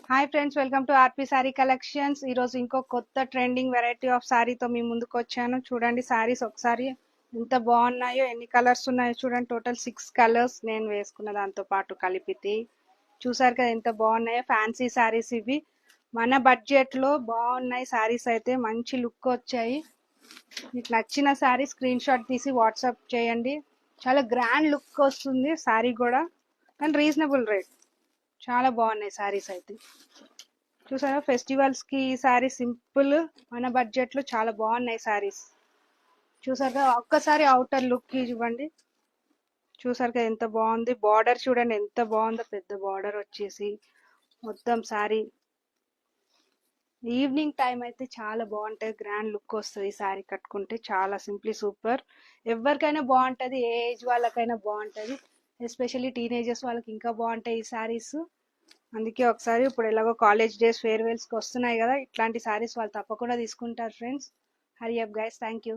Hi friends, welcome to RP sorry collections. ఈరోజు ఇంకో కొత్త ట్రెండింగ్ వెరైటీ ఆఫ్ సారీతో మీ ముందుకు వచ్చాను. చూడండి సారీస్ ఒకసారి ఎంత బాగున్నాయో, ఎన్ని కలర్స్ ఉన్నాయో చూడండి. టోటల్ 6 కలర్స్ నేను వేసుకున్న దాంతో పాటు కలిపితే చూసారు కదా ఎంత బాగున్నాయో. ఫ్యాన్సీ సారీస్ ఇవి, మన బడ్జెట్లో బాగున్నాయి సారీస్. అయితే మంచి లుక్ వచ్చాయి. మీకు నచ్చిన సారీ స్క్రీన్ షాట్ తీసి వాట్సాప్ చేయండి. చాలా గ్రాండ్ లుక్ వస్తుంది సారీ కూడా, కానీ రీజనబుల్ రేట్. చాలా బాగున్నాయి సారీస్ అయితే. చూసారా, ఫెస్టివల్స్ కి సారీ సింపుల్, మన బడ్జెట్ లో చాలా బాగున్నాయి సారీస్. చూసారా, ఒక్కసారి అవుటర్ లుక్ ఇవ్వండి. చూసారు కదా ఎంత బాగుంది. బార్డర్ చూడండి ఎంత బాగుందో, పెద్ద బార్డర్ వచ్చేసి మొత్తం సారీ. ఈవినింగ్ టైం అయితే చాలా బాగుంటది, గ్రాండ్ లుక్ వస్తుంది ఈ సారీ కట్టుకుంటే. చాలా సింప్లీ సూపర్. ఎవరికైనా బాగుంటది, ఏ ఏజ్ వాళ్ళకైనా బాగుంటది. ఎస్పెషల్లీ టీనేజర్స్ వాళ్ళకి ఇంకా బాగుంటాయి ఈ సారీస్. అందుకే ఒకసారి, ఇప్పుడు ఎలాగో కాలేజ్ డేస్ ఫేర్వెల్స్కి వస్తున్నాయి కదా, ఇట్లాంటి సారీస్ వాళ్ళు తప్పకుండా తీసుకుంటారు friends. Hari up guys, thank you.